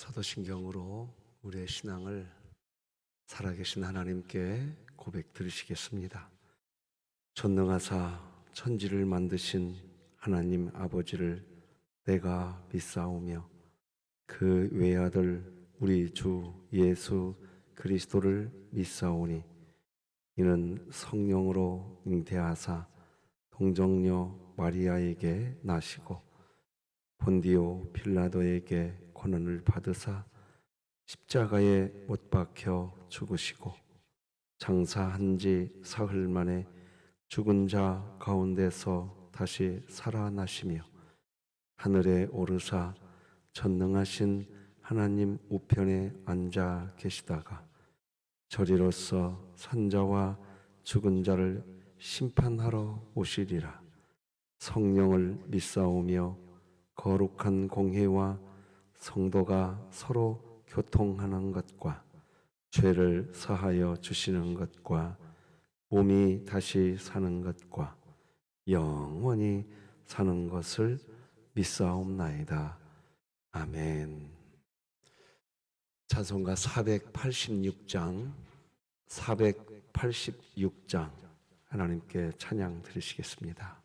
사도신경으로 우리의 신앙을 살아계신 하나님께 고백 드리시겠습니다. 전능하사 천지를 만드신 하나님 아버지를 내가 믿사오며 그 외아들 우리 주 예수 그리스도를 믿사오니 이는 성령으로 잉태하사 동정녀 마리아에게 나시고 본디오 빌라도에게 고난을 받으사 십자가에 못 박혀 죽으시고 장사한 지 사흘 만에 죽은 자 가운데서 다시 살아나시며 하늘에 오르사 전능하신 하나님 우편에 앉아 계시다가 저리로서 산자와 죽은 자를 심판하러 오시리라. 성령을 믿사오며 거룩한 공회와 성도가 서로 교통하는 것과 죄를 사하여 주시는 것과 몸이 다시 사는 것과 영원히 사는 것을 믿사옵나이다. 아멘. 찬송가 486장 하나님께 찬양 드리시겠습니다.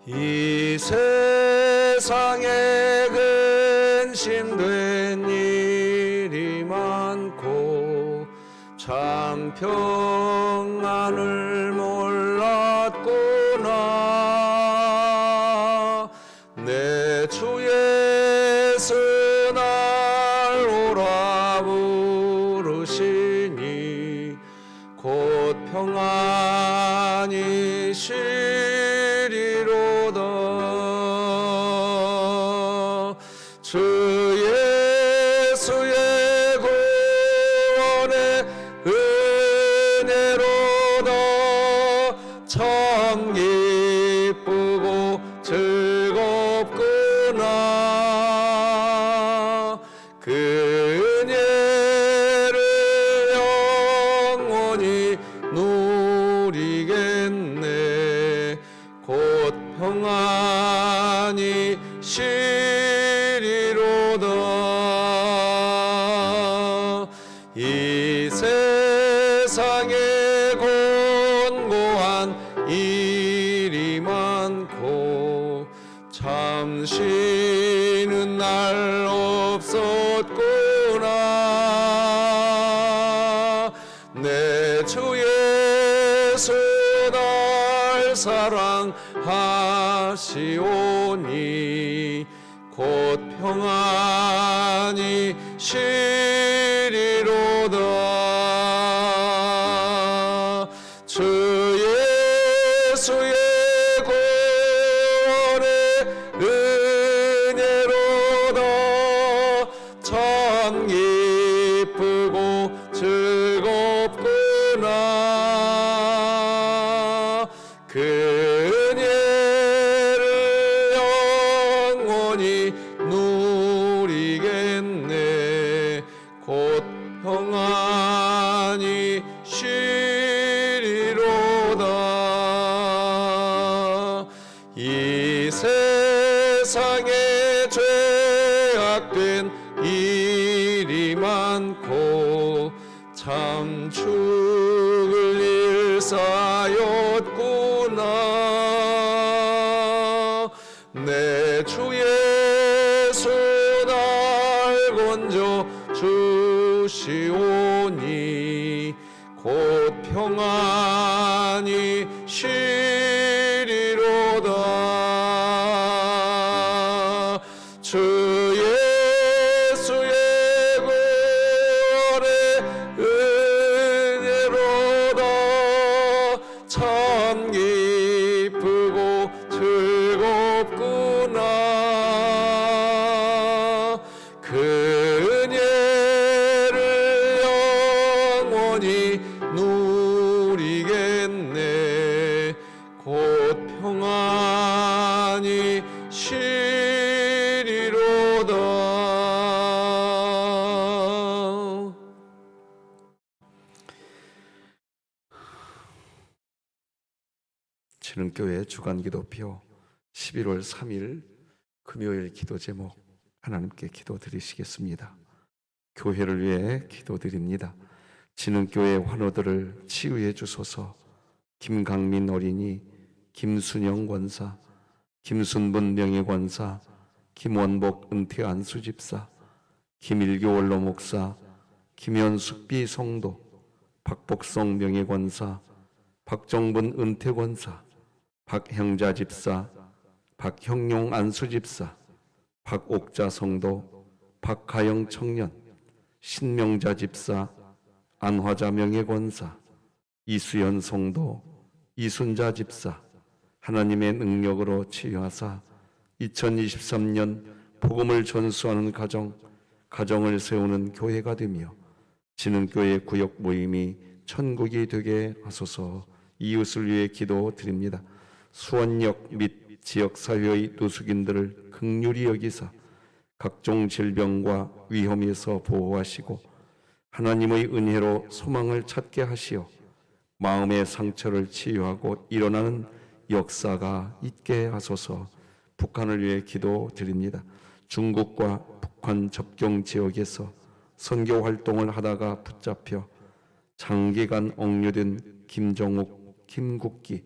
이 세상에 근심된 일이 많고 참 평안을 몰랐구나. 내 주 예수 날 오라 부르시니 곧 평안이 주 예수의 구원의 은혜로도 참 기쁘고 즐겁구나. 그 은혜를 영원히 누리겠네. 곧 평안이 이 세상에 곤고한 일이 많고 참 쉬는 날 없었구나. 내 주 예수 날 사랑하시오니 곧 평안이 시리로다. 주 예수의 구원의 은혜로다 참 기쁘고 즐겁구나. 그 은혜를 영원히 누리겠네. 곧 평안이 시리로다. 이 세상에 죄악된 일이 많고 참 죽을 일 쌓였구나. 내 주 예수 날 건져 주시오니 곧 평안이 시리로다. 주 예수의 구원의 은혜로다 참 기쁘고 즐겁구나. 그 은혜를 영원히 누리겠네. 곧 진흥교회 주간기도표 11월 3일 금요일 기도 제목 하나님께 기도드리시겠습니다. 교회를 위해 기도드립니다. 진흥교회 환우들을 치유해 주소서. 김강민 어린이, 김순영 권사, 김순분 명예권사, 김원복 은퇴 안수집사, 김일교 원로 목사, 김현숙 비성도, 박복성 명예권사, 박정분 은퇴권사, 박형자 집사, 박형용 안수집사, 박옥자 성도, 박가영 청년, 신명자 집사, 안화자 명예권사, 이수연 성도, 이순자 집사, 하나님의 능력으로 치유하사 2023년 복음을 전수하는 가정을 세우는 교회가 되며 진흥교회 구역 모임이 천국이 되게 하소서. 이웃을 위해 기도드립니다. 수원역 및 지역사회의 노숙인들을 긍휼히 여기사 각종 질병과 위험에서 보호하시고 하나님의 은혜로 소망을 찾게 하시어 마음의 상처를 치유하고 일어나는 역사가 있게 하소서. 북한을 위해 기도드립니다. 중국과 북한 접경 지역에서 선교 활동을 하다가 붙잡혀 장기간 억류된 김정욱, 김국기,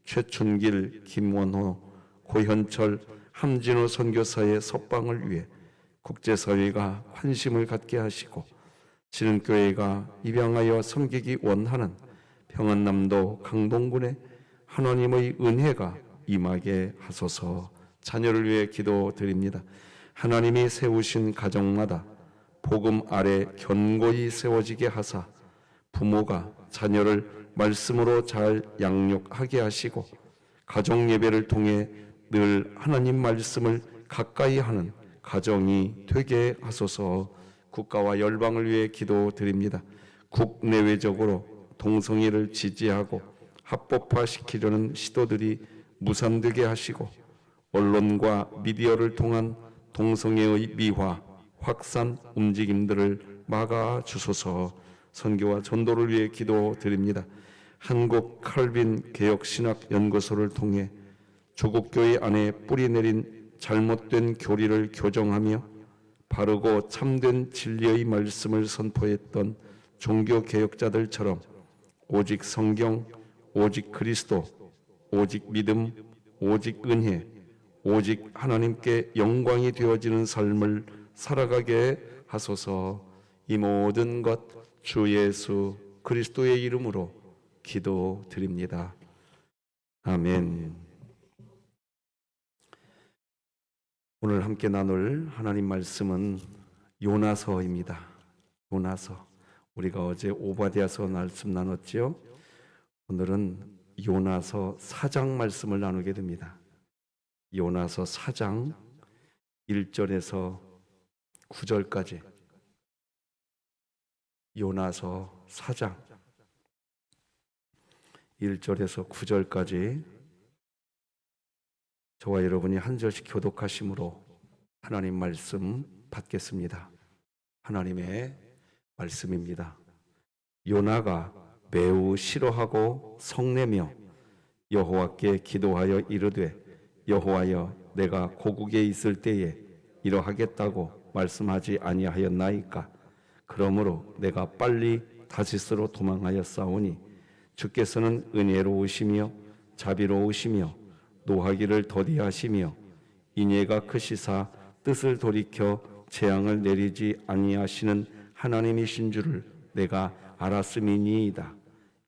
최춘길, 김원호, 고현철, 함진호 선교사의 석방을 위해 국제사회가 관심을 갖게 하시고 진흥교회가 입양하여 섬기기 원하는 평안남도 강동군에 하나님의 은혜가 임하게 하소서. 자녀를 위해 기도드립니다. 하나님이 세우신 가정마다 복음 아래 견고히 세워지게 하사 부모가 자녀를 말씀으로 잘 양육하게 하시고 가정 예배를 통해 늘 하나님 말씀을 가까이 하는 가정이 되게 하소서. 국가와 열방을 위해 기도드립니다. 국내외적으로 동성애를 지지하고 합법화시키려는 시도들이 무산되게 하시고 언론과 미디어를 통한 동성애의 미화, 확산 움직임들을 막아 주소서. 선교와 전도를 위해 기도드립니다. 한국 칼빈 개혁신학연구소를 통해 조국 교회 안에 뿌리내린 잘못된 교리를 교정하며 바르고 참된 진리의 말씀을 선포했던 종교 개혁자들처럼 오직 성경, 오직 그리스도, 오직 믿음, 오직 은혜, 오직 하나님께 영광이 되어지는 삶을 살아가게 하소서. 이 모든 것 주 예수 그리스도의 이름으로 기도드립니다. 아멘. 오늘 함께 나눌 하나님 말씀은 요나서입니다. 요나서. 우리가 어제 오바댜서 말씀 나눴지요. 오늘은 요나서 4장 말씀을 나누게 됩니다. 요나서 4장 1절에서 9절까지. 요나서 4장 1절에서 9절까지 저와 여러분이 한 절씩 교독하심으로 하나님 말씀 받겠습니다. 하나님의 말씀입니다. 요나가 매우 싫어하고 성내며 여호와께 기도하여 이르되 여호와여 내가 고국에 있을 때에 이러하겠다고 말씀하지 아니하였나이까. 그러므로 내가 빨리 다시스로 도망하였사오니 주께서는 은혜로우시며 자비로우시며 노하기를 더디하시며 인애가 크시사 뜻을 돌이켜 재앙을 내리지 아니하시는 하나님이신 줄을 내가 알았음이니이다.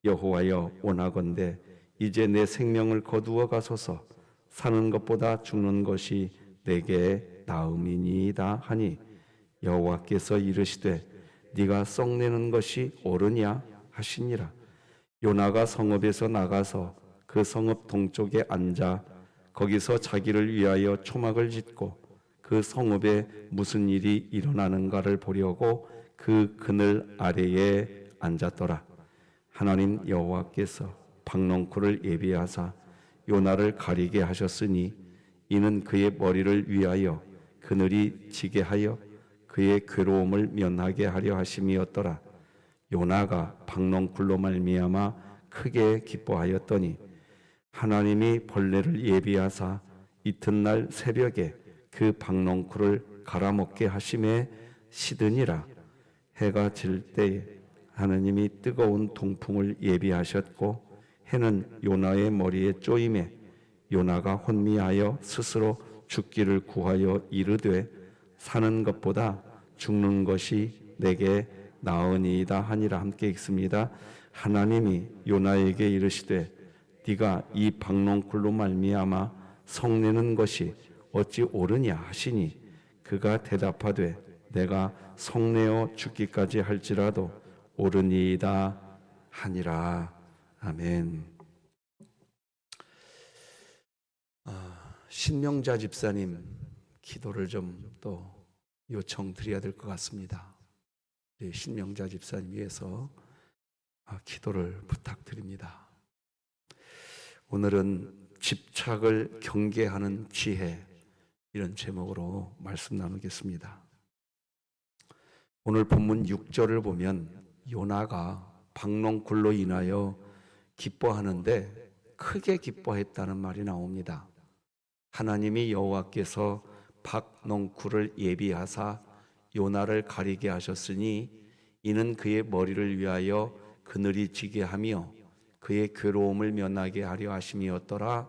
여호와여 원하건대 이제 내 생명을 거두어 가소서. 사는 것보다 죽는 것이 내게 나음이니이다 하니 여호와께서 이르시되 네가 썩내는 것이 옳으냐 하시니라. 요나가 성읍에서 나가서 그 성읍 동쪽에 앉아 거기서 자기를 위하여 초막을 짓고 그 성읍에 무슨 일이 일어나는가를 보려고 그 그늘 아래에 앉았더라. 하나님 여호와께서 박넝쿨을 예비하사 요나를 가리게 하셨으니 이는 그의 머리를 위하여 그늘이 지게 하여 그의 괴로움을 면하게 하려 하심이었더라. 요나가 박넝쿨로 말미암아 크게 기뻐하였더니 하나님이 벌레를 예비하사 이튿날 새벽에 그 박농쿨을 갈아먹게 하심에 시드니라. 해가 질 때에 하나님이 뜨거운 동풍을 예비하셨고 해는 요나의 머리에 쪼임에 요나가 혼미하여 스스로 죽기를 구하여 이르되 사는 것보다 죽는 것이 내게 나으니이다 하니라. 함께 읽습니다. 하나님이 요나에게 이르시되 네가 이 박농쿨로 말미암아 성내는 것이 어찌 옳으냐 하시니 그가 대답하되 내가 성내어 죽기까지 할지라도 옳으니이다 하니라. 아멘. 신명자 집사님 기도를 좀 또 요청드려야 될 것 같습니다. 신명자 집사님 위해서 기도를 부탁드립니다. 오늘은 집착을 경계하는 지혜, 이런 제목으로 말씀 나누겠습니다. 오늘 본문 6절을 보면 요나가 박농쿨로 인하여 기뻐하는데 크게 기뻐했다는 말이 나옵니다. 하나님이 여호와께서 박농쿨을 예비하사 요나를 가리게 하셨으니 이는 그의 머리를 위하여 그늘이 지게 하며 그의 괴로움을 면하게 하려 하심이었더라.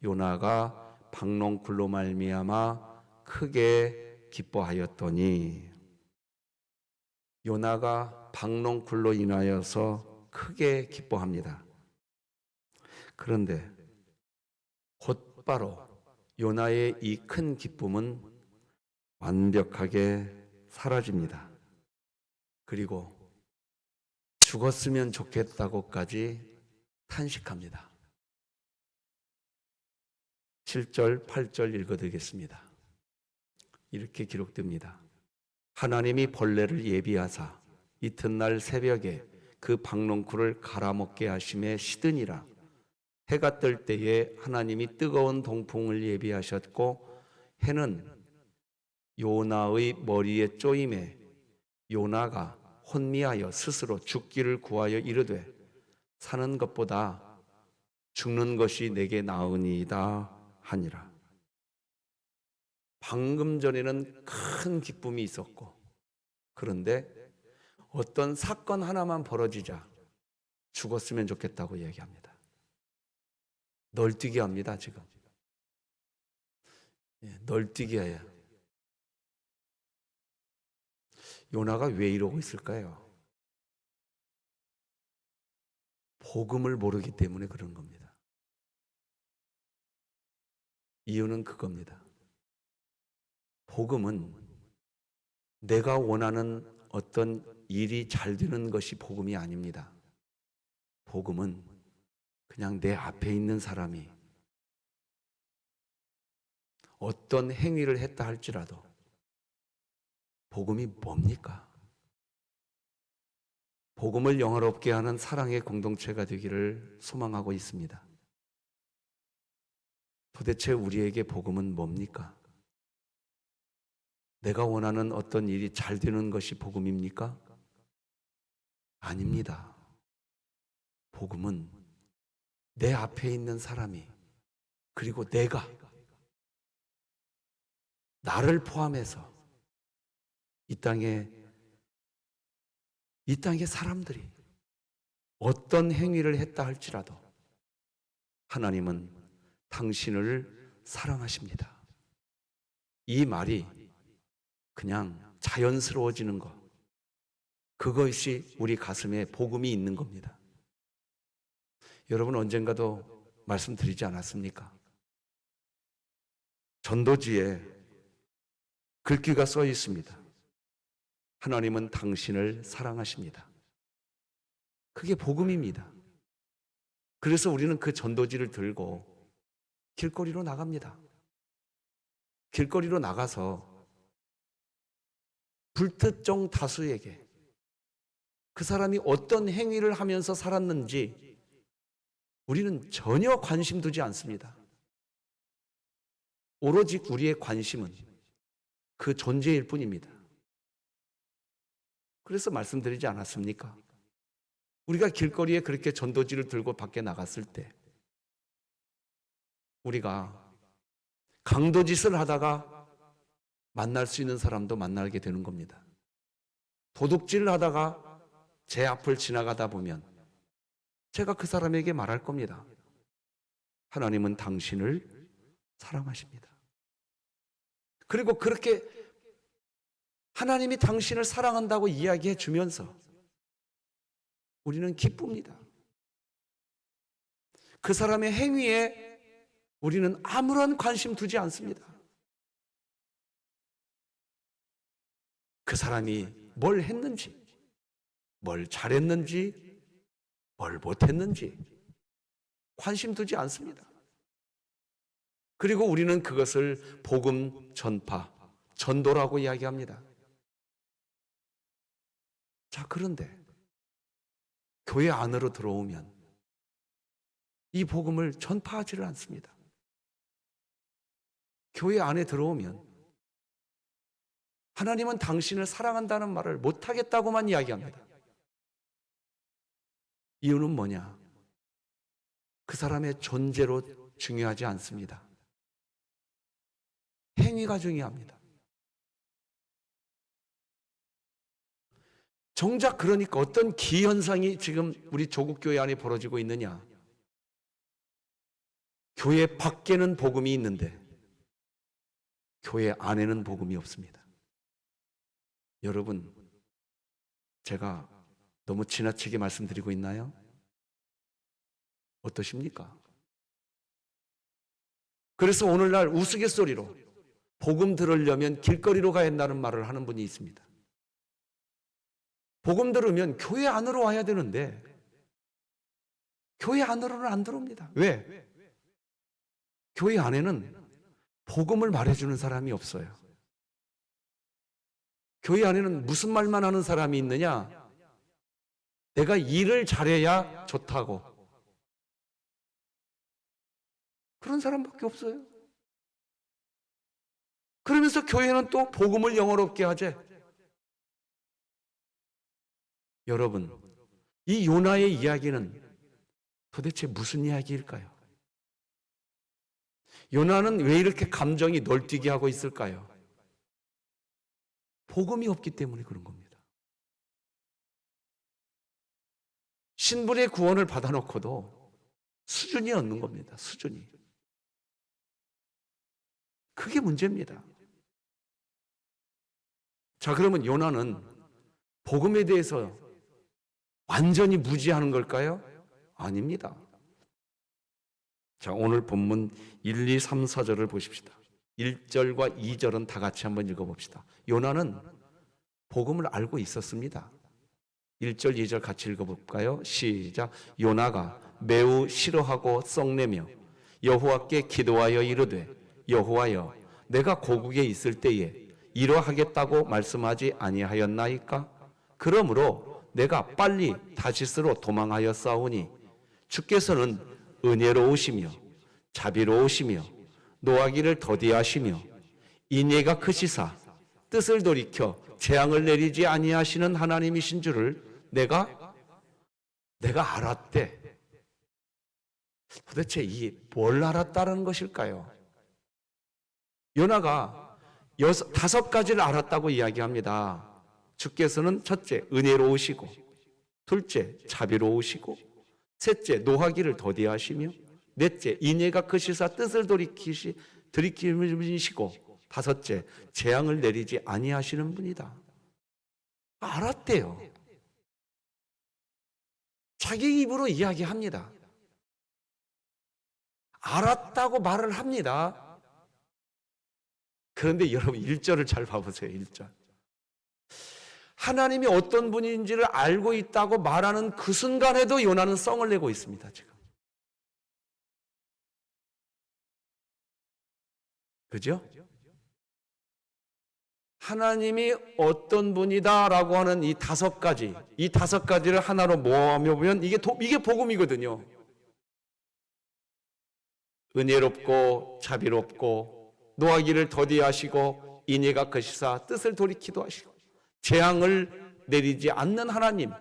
요나가 박농쿨로 말미암아 크게 기뻐하였더니. 요나가 박농쿨로 인하여서 크게 기뻐합니다. 그런데 곧바로 요나의 이 큰 기쁨은 완벽하게 사라집니다. 그리고 죽었으면 좋겠다고까지 탄식합니다. 7절, 8절 읽어드리겠습니다. 이렇게 기록됩니다. 하나님이 벌레를 예비하사 이튿날 새벽에 그 박농쿨을 갈아먹게 하심에 시드니라. 해가 뜰 때에 하나님이 뜨거운 동풍을 예비하셨고 해는 요나의 머리에 쪼임에 요나가 혼미하여 스스로 죽기를 구하여 이르되 사는 것보다 죽는 것이 내게 나으니이다 하니라. 방금 전에는 큰 기쁨이 있었고, 그런데 어떤 사건 하나만 벌어지자 죽었으면 좋겠다고 얘기합니다. 널뛰기 합니다. 지금 널뛰기 해요. 요나가 왜 이러고 있을까요? 복음을 모르기 때문에 그런 겁니다. 이유는 그겁니다. 복음은 내가 원하는 어떤 일이 잘 되는 것이 복음이 아닙니다. 복음은 그냥 내 앞에 있는 사람이 어떤 행위를 했다 할지라도 복음이 뭡니까? 복음을 영화롭게 하는 사랑의 공동체가 되기를 소망하고 있습니다. 도대체 우리에게 복음은 뭡니까? 내가 원하는 어떤 일이 잘 되는 것이 복음입니까? 아닙니다. 복음은 내 앞에 있는 사람이, 그리고 내가, 나를 포함해서 이 땅에 사람들이 어떤 행위를 했다 할지라도 하나님은 당신을 사랑하십니다. 이 말이 그냥 자연스러워지는 것, 그것이 우리 가슴에 복음이 있는 겁니다. 여러분, 언젠가도 말씀드리지 않았습니까? 전도지에 글귀가 써 있습니다. 하나님은 당신을 사랑하십니다. 그게 복음입니다. 그래서 우리는 그 전도지를 들고 길거리로 나갑니다. 길거리로 나가서 불특정 다수에게 그 사람이 어떤 행위를 하면서 살았는지 우리는 전혀 관심 두지 않습니다. 오로지 우리의 관심은 그 존재일 뿐입니다. 그래서 말씀드리지 않았습니까? 우리가 길거리에 그렇게 전도지를 들고 밖에 나갔을 때 우리가 강도짓을 하다가 만날 수 있는 사람도 만나게 되는 겁니다. 도둑질을 하다가 제 앞을 지나가다 보면 제가 그 사람에게 말할 겁니다. 하나님은 당신을 사랑하십니다. 그리고 그렇게 하나님이 당신을 사랑한다고 이야기해 주면서 우리는 기쁩니다. 그 사람의 행위에 우리는 아무런 관심 두지 않습니다. 그 사람이 뭘 했는지, 뭘 잘했는지, 뭘 못했는지 관심 두지 않습니다. 그리고 우리는 그것을 복음 전파, 전도라고 이야기합니다. 자, 그런데 교회 안으로 들어오면 이 복음을 전파하지를 않습니다. 교회 안에 들어오면 하나님은 당신을 사랑한다는 말을 못하겠다고만 이야기합니다. 이유는 뭐냐? 그 사람의 존재로 중요하지 않습니다. 행위가 중요합니다. 정작 그러니까 어떤 기현상이 지금 우리 조국교회 안에 벌어지고 있느냐? 교회 밖에는 복음이 있는데 교회 안에는 복음이 없습니다. 여러분, 제가 너무 지나치게 말씀드리고 있나요? 어떠십니까? 그래서 오늘날 우스갯소리로 복음 들으려면 길거리로 가야 한다는 말을 하는 분이 있습니다. 복음 들으면 교회 안으로 와야 되는데 교회 안으로는 안 들어옵니다. 왜? 교회 안에는 복음을 말해주는 사람이 없어요. 교회 안에는 무슨 말만 하는 사람이 있느냐? 내가 일을 잘해야 좋다고. 그런 사람밖에 없어요. 그러면서 교회는 또 복음을 영어롭게 하재. 여러분, 이 요나의 이야기는 도대체 무슨 이야기일까요? 요나는 왜 이렇게 감정이 널뛰게 하고 있을까요? 복음이 없기 때문에 그런 겁니다. 신분의 구원을 받아놓고도 수준이 없는 겁니다. 수준이. 그게 문제입니다. 자, 그러면 요나는 복음에 대해서 완전히 무지하는 걸까요? 아닙니다. 자, 오늘 본문 1, 2, 3, 4절을 보십시다. 1절과 2절은 다 같이 한번 읽어봅시다. 요나는 복음을 알고 있었습니다. 1절, 2절 같이 읽어볼까요? 시작. 요나가 매우 싫어하고 썩내며 여호와께 기도하여 이르되 여호와여, 내가 고국에 있을 때에 이러하겠다고 말씀하지 아니하였나이까? 그러므로 내가 빨리 다시스로 도망하였사오니 주께서는 은혜로우시며 자비로우시며 노하기를 더디하시며 인애가 크시사 뜻을 돌이켜 재앙을 내리지 아니하시는 하나님이신 줄을 내가 알았대. 도대체 이 뭘 알았다는 것일까요? 요나가 5가지를 알았다고 이야기합니다. 주께서는 첫째, 은혜로우시고, 둘째, 자비로우시고, 셋째, 노하기를 더디하시며, 넷째, 인애가 크시사 뜻을 돌이키시고, 다섯째, 재앙을 내리지 아니하시는 분이다. 알았대요. 자기 입으로 이야기합니다. 알았다고 말을 합니다. 그런데 여러분 1절을 잘 봐보세요. 1절. 하나님이 어떤 분인지를 알고 있다고 말하는 그 순간에도 요나는 썽을 내고 있습니다. 지금. 그죠? 하나님이 어떤 분이다라고 하는 이 5가지, 이 5가지를 하나로 모아며 보면 이게 복음이거든요. 은혜롭고 자비롭고 노하기를 더디하시고 인애가 크시사 뜻을 돌이키도 하시고 재앙을 내리지 않는 하나님.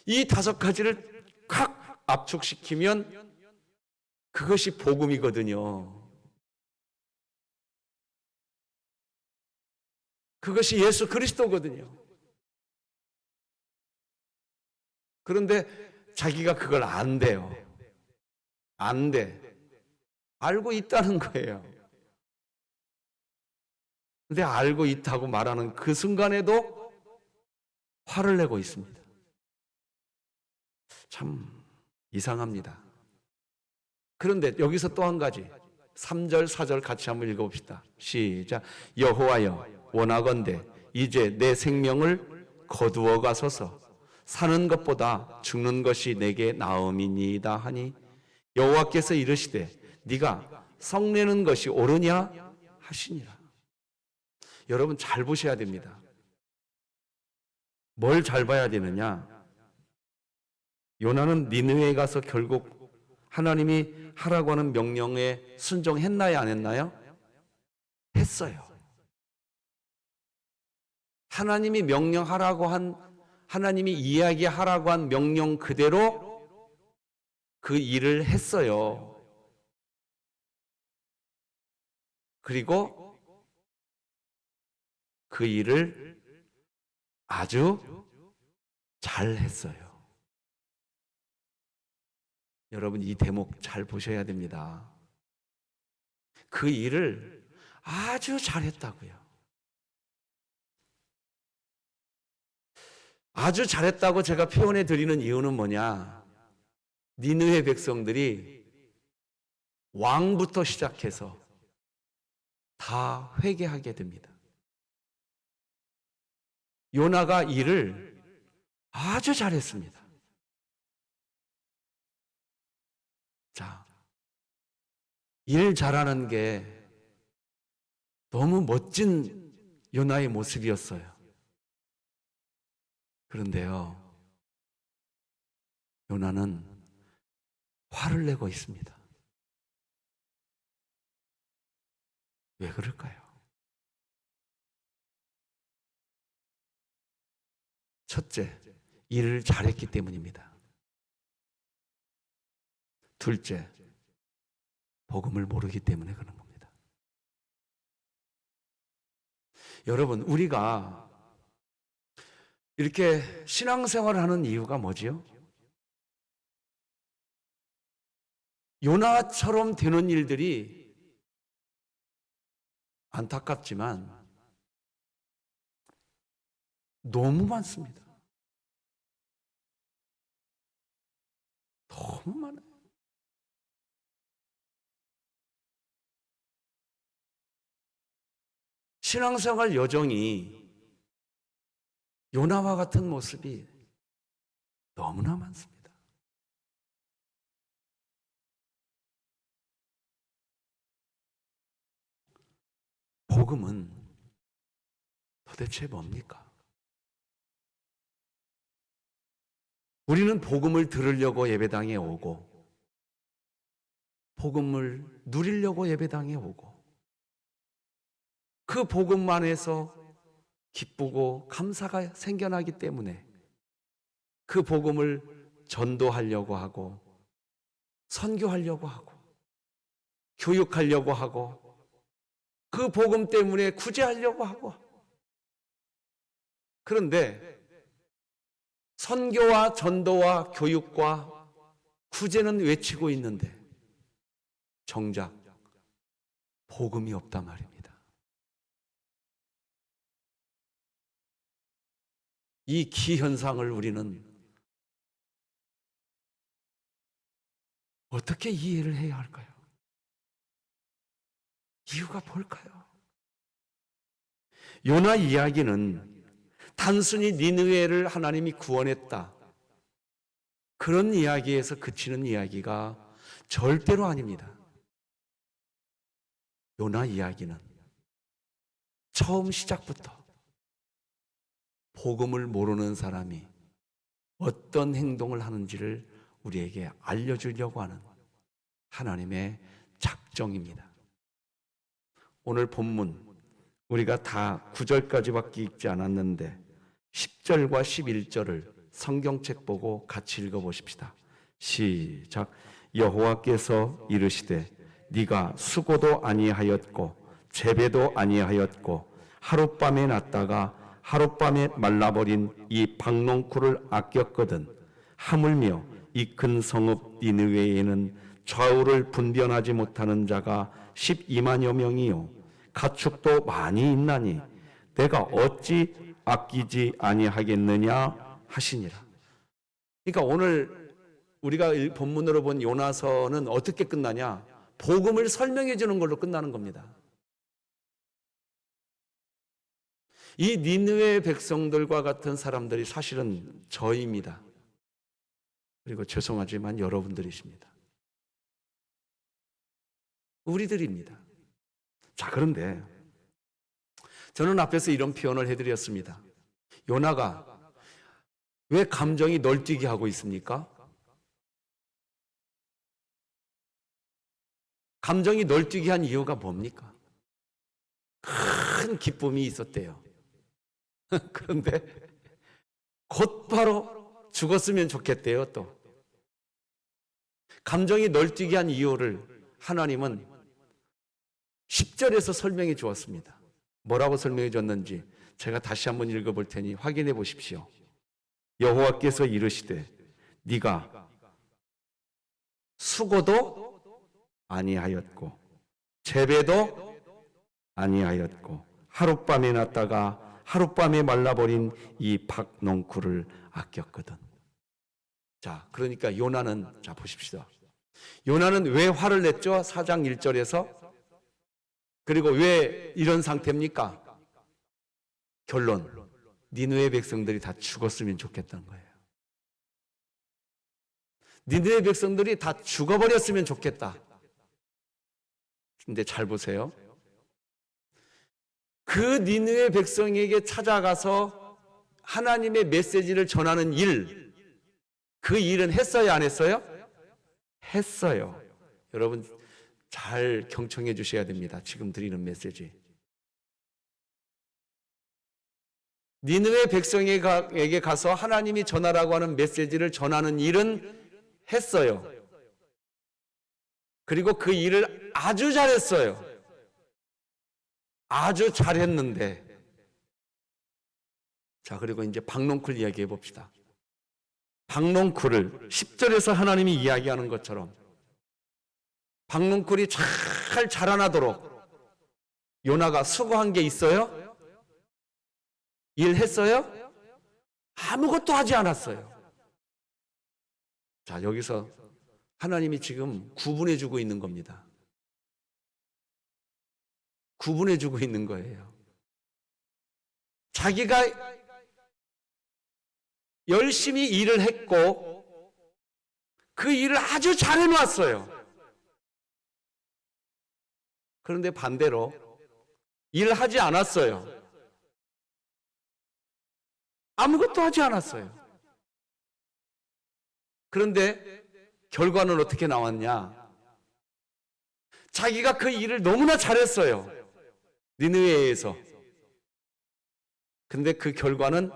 이 5가지를 확 압축시키면 그것이 복음이거든요. 그것이 예수 그리스도거든요. 그런데 자기가 그걸 안 돼요. 안 돼. 알고 있다는 거예요. 근데 알고 있다고 말하는 그 순간에도 화를 내고 있습니다. 참 이상합니다. 그런데 여기서 또 한 가지 3절 4절 같이 한번 읽어봅시다. 시작. 여호와여 원하건대 이제 내 생명을 거두어 가소서. 사는 것보다 죽는 것이 내게 나음이니이다 하니 여호와께서 이르시되 네가 성내는 것이 옳으냐 하시니라. 여러분 잘 보셔야 됩니다. 뭘 잘 봐야 되느냐? 요나는 니느웨에 가서 결국 하나님이 하라고 하는 명령에 순종했나요? 안 했나요? 했어요. 하나님이 명령하라고 한, 하나님이 이야기하라고 한 명령 그대로 그 일을 했어요. 그리고 그 일을 아주 잘 했어요. 여러분 이 대목 잘 보셔야 됩니다. 그 일을 아주 잘했다고요. 아주 잘했다고 제가 표현해 드리는 이유는 뭐냐? 니느웨 백성들이 왕부터 시작해서 다 회개하게 됩니다. 요나가 일을 아주 잘했습니다. 자, 일 잘하는 게 너무 멋진 요나의 모습이었어요. 그런데요, 요나는 화를 내고 있습니다. 왜 그럴까요? 첫째, 일을 잘했기 때문입니다. 둘째, 복음을 모르기 때문에 그런 겁니다. 여러분, 우리가 이렇게 신앙생활을 하는 이유가 뭐지요? 요나처럼 되는 일들이 안타깝지만 너무 많습니다. 너무 많아요. 신앙생활 여정이 요나와 같은 모습이 너무나 많습니다. 복음은 도대체 뭡니까? 우리는 복음을 들으려고 예배당에 오고, 복음을 누리려고 예배당에 오고, 그 복음만에서 기쁘고 감사가 생겨나기 때문에 그 복음을 전도하려고 하고, 선교하려고 하고, 교육하려고 하고, 그 복음 때문에 구제하려고 하고. 그런데 선교와 전도와 교육과 구제는 외치고 있는데 정작 복음이 없단 말입니다. 이 기현상을 우리는 어떻게 이해를 해야 할까요? 이유가 뭘까요? 요나 이야기는 단순히 니느웨를 하나님이 구원했다, 그런 이야기에서 그치는 이야기가 절대로 아닙니다. 요나 이야기는 처음 시작부터 복음을 모르는 사람이 어떤 행동을 하는지를 우리에게 알려주려고 하는 하나님의 작정입니다. 오늘 본문 우리가 다 9절까지밖에 읽지 않았는데 10절과 11절을 성경책 보고 같이 읽어보십시다. 시작. 여호와께서 이르시되 네가 수고도 아니하였고 재배도 아니하였고 하룻밤에 났다가 하룻밤에 말라버린 이 박농쿨을 아꼈거든. 하물며 이 큰 성읍 니느웨에는 좌우를 분변하지 못하는 자가 12만여 명이요 가축도 많이 있나니 내가 어찌 아끼지 아니하겠느냐 하시니라. 그러니까 오늘 우리가 본문으로 본 요나서는 어떻게 끝나냐? 복음을 설명해 주는 걸로 끝나는 겁니다. 이 니느웨 백성들과 같은 사람들이 사실은 저희입니다. 그리고 죄송하지만 여러분들이십니다. 우리들입니다. 자, 그런데 저는 앞에서 이런 표현을 해드렸습니다. 요나가 왜 감정이 널뛰게 하고 있습니까? 감정이 널뛰게 한 이유가 뭡니까? 큰 기쁨이 있었대요. 그런데 곧바로 죽었으면 좋겠대요. 또 감정이 널뛰게 한 이유를 하나님은 10절에서 설명해 주었습니다. 뭐라고 설명해 줬는지 제가 다시 한번 읽어볼 테니 확인해 보십시오. 여호와께서 이르시되 네가 수고도 아니하였고 재배도 아니하였고 하룻밤에 났다가 하룻밤에 말라버린 이 박농쿨을 아꼈거든. 자, 그러니까 요나는, 자 보십시오. 요나는 왜 화를 냈죠? 4장 1절에서. 그리고 왜 이런 상태입니까? 결론, 니느웨 백성들이 다 죽었으면 좋겠다는 거예요. 니느웨 백성들이 다 죽어버렸으면 좋겠다. 근데 잘 보세요. 그 니느웨 백성에게 찾아가서 하나님의 메시지를 전하는 일, 그 일은 했어요, 안 했어요? 했어요. 여러분 잘 경청해 주셔야 됩니다. 지금 드리는 메시지. 니느웨 백성에게 가서 하나님이 전하라고 하는 메시지를 전하는 일은 했어요. 그리고 그 일을 아주 잘했어요. 아주 잘했는데, 자, 그리고 이제 박농쿨 이야기해 봅시다. 박농쿨을 10절에서 하나님이 이야기하는 것처럼 박농쿨이 잘 자라나도록 요나가 수고한 게 있어요? 일했어요? 아무것도 하지 않았어요. 자, 여기서 하나님이 지금 구분해 주고 있는 겁니다. 구분해 주고 있는 거예요. 자기가 열심히 일을 했고 그 일을 아주 잘해 놨어요. 그런데 반대로 일을 하지 않았어요. 아무것도 하지 않았어요. 그런데 결과는 어떻게 나왔냐? 자기가 그 일을 너무나 잘했어요. 니느웨에서. 근데 그 결과는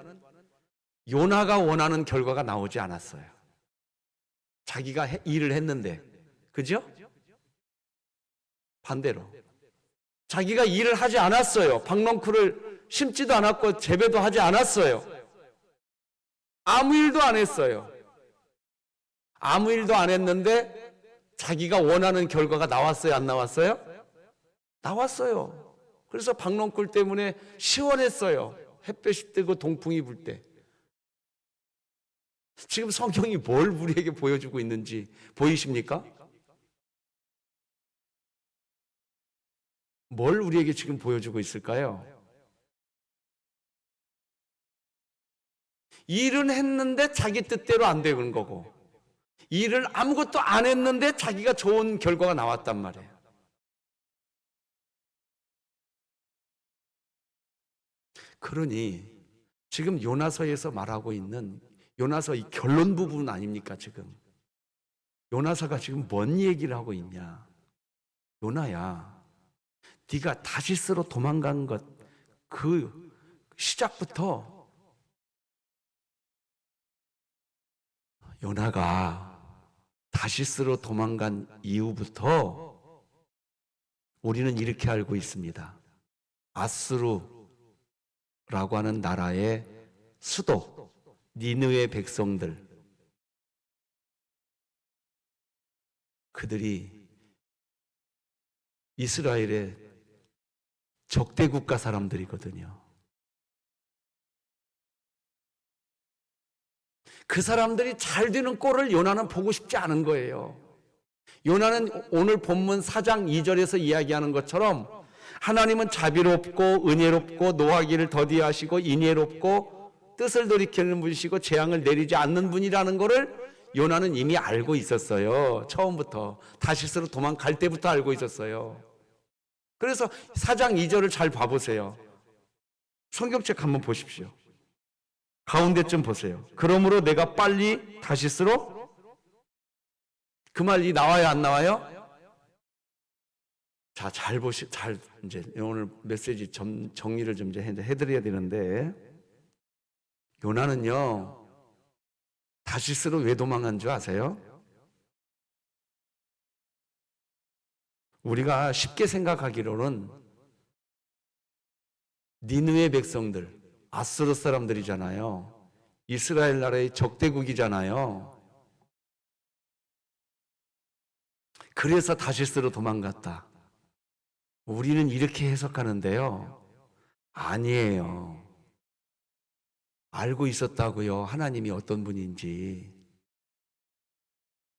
요나가 원하는 결과가 나오지 않았어요. 자기가 일을 했는데, 그죠? 반대로 자기가 일을 하지 않았어요. 박농쿨을 심지도 않았고 재배도 하지 않았어요. 아무 일도 안 했어요. 아무 일도 안 했는데 자기가 원하는 결과가 나왔어요, 안 나왔어요? 나왔어요. 그래서 박농쿨 때문에 시원했어요. 햇볕이 뜨고 동풍이 불 때. 지금 성경이 뭘 우리에게 보여주고 있는지 보이십니까? 뭘 우리에게 지금 보여주고 있을까요? 일은 했는데 자기 뜻대로 안 되는 거고, 일을 아무것도 안 했는데 자기가 좋은 결과가 나왔단 말이에요. 그러니 지금 요나서에서 말하고 있는 요나서 이 결론 부분 아닙니까? 지금 요나서가 지금 뭔 얘기를 하고 있냐? 요나야, 네가 다시스로 도망간 것 그 시작부터 요나가 다시스로 도망간 이후부터 우리는 이렇게 알고 있습니다. 아수르라고 하는 나라의 수도 니느웨 백성들, 그들이 이스라엘의 적대 국가 사람들이거든요. 그 사람들이 잘 되는 꼴을 요나는 보고 싶지 않은 거예요. 요나는 오늘 본문 4장 2절에서 이야기하는 것처럼 하나님은 자비롭고 은혜롭고 노하기를 더디하시고 인애롭고 뜻을 돌이키는 분이시고 재앙을 내리지 않는 분이라는 것을 요나는 이미 알고 있었어요. 처음부터 다시스로 도망갈 때부터 알고 있었어요. 그래서 4장 2절을 잘 봐보세요. 성경책 한번 보십시오. 가운데쯤 보세요. 그러므로 내가 빨리 다시스로, 그 말이 나와요, 안 나와요? 자, 잘 이제 오늘 메시지 정리를 좀 이제 해드려야 되는데, 요나는요, 다시스로 왜 도망간 줄 아세요? 우리가 쉽게 생각하기로는 니느웨 백성들, 아수르 사람들이잖아요. 이스라엘 나라의 적대국이잖아요. 그래서 다시스로 도망갔다. 우리는 이렇게 해석하는데요. 아니에요. 알고 있었다고요. 하나님이 어떤 분인지.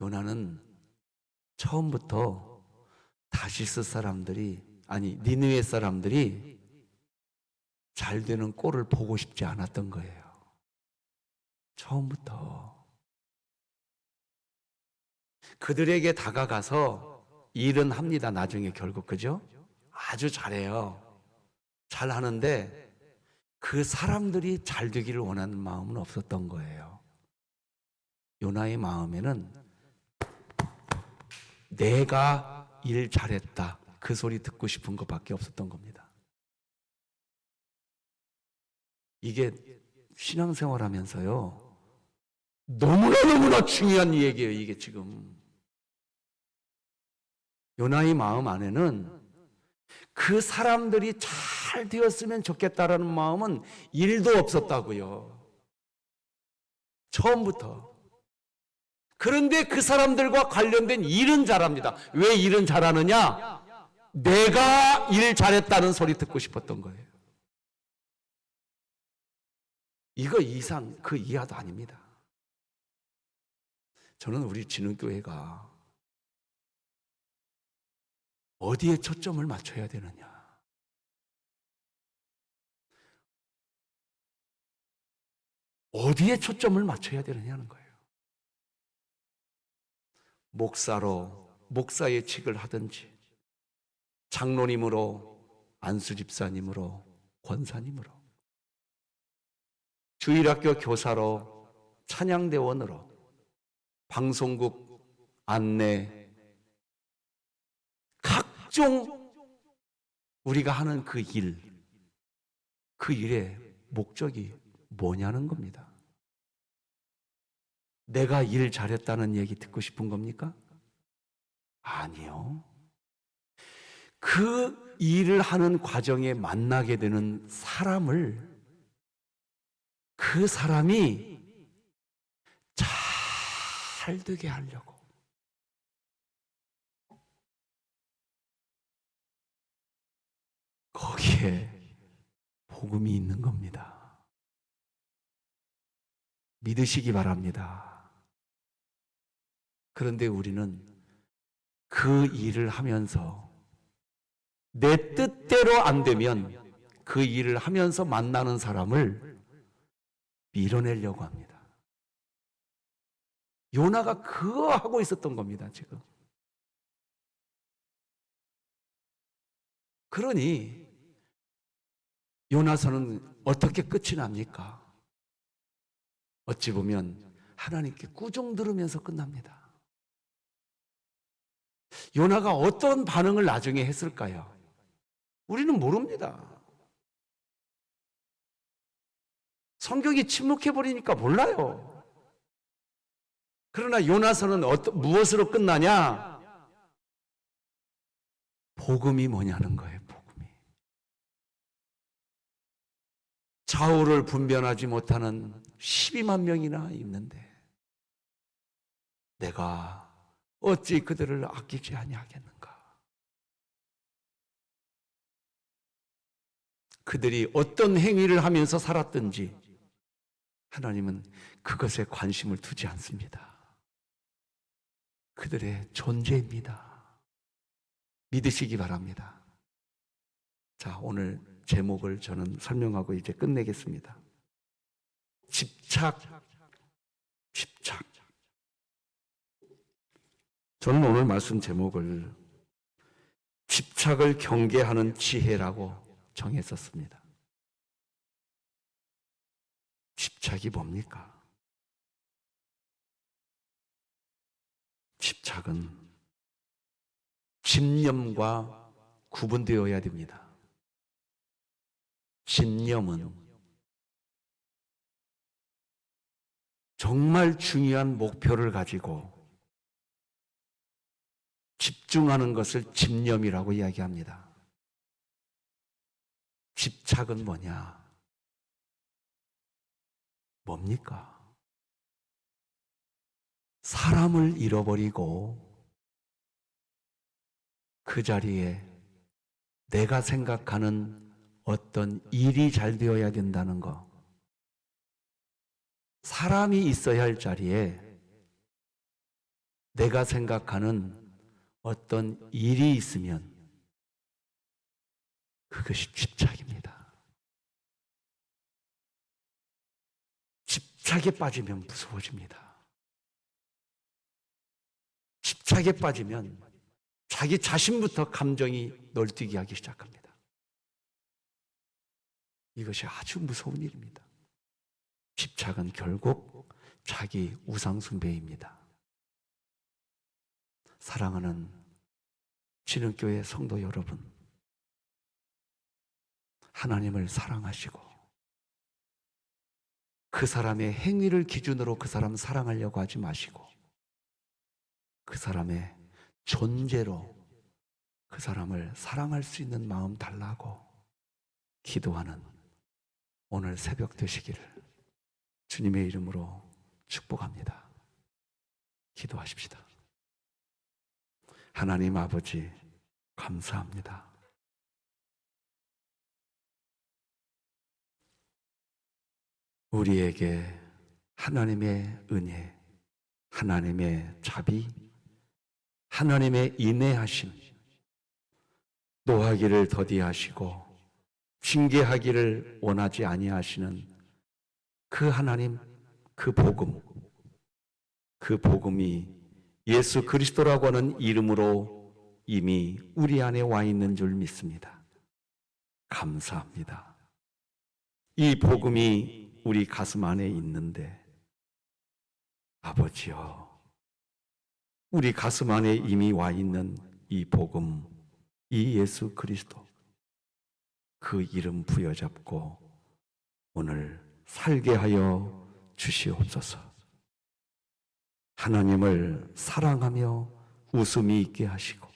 요나는 처음부터 다시스 사람들이, 아니 니느웨 사람들이 잘 되는 꼴을 보고 싶지 않았던 거예요. 처음부터. 그들에게 다가가서 일은 합니다. 나중에 결국, 그죠? 아주 잘해요. 잘하는데 그 사람들이 잘 되기를 원하는 마음은 없었던 거예요. 요나의 마음에는 내가 일 잘했다, 그 소리 듣고 싶은 것밖에 없었던 겁니다. 이게 신앙생활 하면서요, 너무나 중요한 얘기예요. 이게 지금 요나의 마음 안에는 그 사람들이 잘 되었으면 좋겠다라는 마음은 1도 없었다고요. 처음부터. 그런데 그 사람들과 관련된 일은 잘합니다. 왜 일은 잘하느냐? 내가 일 잘했다는 소리 듣고 싶었던 거예요. 이거 이상 그 이하도 아닙니다. 저는 우리 진흥교회가 어디에 초점을 맞춰야 되느냐? 어디에 초점을 맞춰야 되느냐는 거예요. 목사로 목사의 직을 하든지, 장로님으로, 안수집사님으로, 권사님으로, 주일학교 교사로, 찬양대원으로, 방송국 안내, 각종 우리가 하는 그 일의 목적이 뭐냐는 겁니다. 내가 일 잘했다는 얘기 듣고 싶은 겁니까? 아니요. 그 일을 하는 과정에 만나게 되는 사람을, 그 사람이 잘 되게 하려고, 거기에 복음이 있는 겁니다. 믿으시기 바랍니다. 그런데 우리는 그 일을 하면서 내 뜻대로 안 되면 그 일을 하면서 만나는 사람을 밀어내려고 합니다. 요나가 그거 하고 있었던 겁니다, 지금. 그러니 요나서는 어떻게 끝이 납니까? 어찌 보면 하나님께 꾸중 들으면서 끝납니다. 요나가 어떤 반응을 나중에 했을까요? 우리는 모릅니다. 성경이 침묵해버리니까 몰라요. 그러나 요나서는 무엇으로 끝나냐? 복음이 뭐냐는 거예요. 복음이. 좌우를 분별하지 못하는 12만 명이나 있는데 내가 어찌 그들을 아끼지 아니하겠는가? 그들이 어떤 행위를 하면서 살았든지 하나님은 그것에 관심을 두지 않습니다. 그들의 존재입니다. 믿으시기 바랍니다. 자, 오늘 제목을 저는 설명하고 이제 끝내겠습니다. 집착. 저는 오늘 말씀 제목을 집착을 경계하는 지혜라고 정했었습니다. 집착이 뭡니까? 집착은 집념과 구분되어야 됩니다. 집념은 정말 중요한 목표를 가지고 집중하는 것을 집념이라고 이야기합니다. 집착은 뭐냐? 뭡니까? 사람을 잃어버리고 그 자리에 내가 생각하는 어떤 일이 잘 되어야 된다는 거. 사람이 있어야 할 자리에 내가 생각하는 어떤 일이 있으면 그것이 집착입니다. 집착에 빠지면 무서워집니다. 집착에 빠지면 자기 자신부터 감정이 널뛰게 하기 시작합니다. 이것이 아주 무서운 일입니다. 집착은 결국 자기 우상숭배입니다. 사랑하는 진흥교회 성도 여러분, 하나님을 사랑하시고 그 사람의 행위를 기준으로 그 사람 사랑하려고 하지 마시고 그 사람의 존재로 그 사람을 사랑할 수 있는 마음 달라고 기도하는 오늘 새벽 되시기를 주님의 이름으로 축복합니다. 기도하십시다. 하나님 아버지, 감사합니다. 우리에게 하나님의 은혜, 하나님의 자비, 하나님의 인내하심, 노하기를 더디하시고 징계하기를 원하지 아니하시는 그 하나님, 그 복음이 예수 그리스도라고 하는 이름으로 이미 우리 안에 와 있는 줄 믿습니다. 감사합니다. 이 복음이 우리 가슴 안에 있는데 아버지여, 우리 가슴 안에 이미 와 있는 이 복음, 이 예수 그리스도, 그 이름 부여잡고 오늘 살게 하여 주시옵소서. 하나님을 사랑하며 웃음이 있게 하시고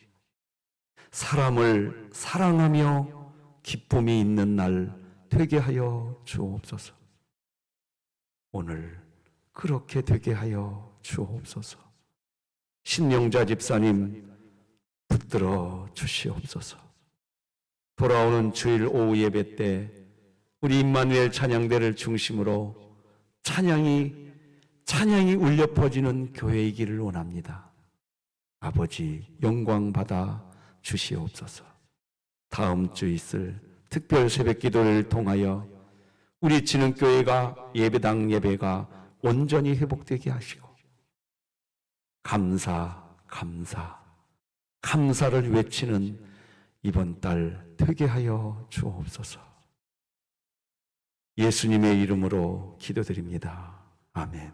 사람을 사랑하며 기쁨이 있는 날 되게 하여 주옵소서. 오늘 그렇게 되게 하여 주옵소서. 신영자 집사님 붙들어 주시옵소서. 돌아오는 주일 오후 예배 때 우리 임마누엘 찬양대를 중심으로 찬양이 울려 퍼지는 교회이기를 원합니다. 아버지, 영광 받아 주시옵소서. 다음 주 있을 특별 새벽 기도를 통하여 우리 진흥교회가 예배당 예배가 온전히 회복되게 하시고 감사를 외치는 이번 달 되게 하여 주옵소서. 예수님의 이름으로 기도드립니다. 아멘.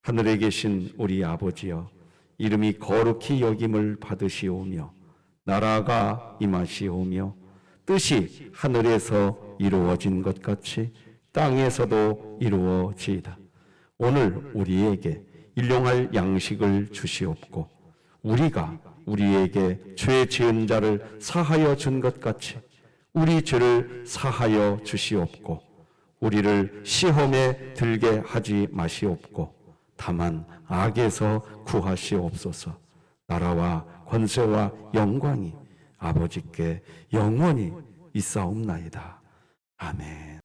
하늘에 계신 우리 아버지여, 이름이 거룩히 여김을 받으시오며 나라가 임하시오며 뜻이 하늘에서 이루어진 것 같이 땅에서도 이루어지이다. 오늘 우리에게 일용할 양식을 주시옵고 우리가 우리에게 죄 지은 자를 사하여 준 것 같이 우리 죄를 사하여 주시옵고 우리를 시험에 들게 하지 마시옵고 다만 악에서 구하시옵소서. 나라와 권세와 영광이 아버지께 영원히 있사옵나이다. 아멘.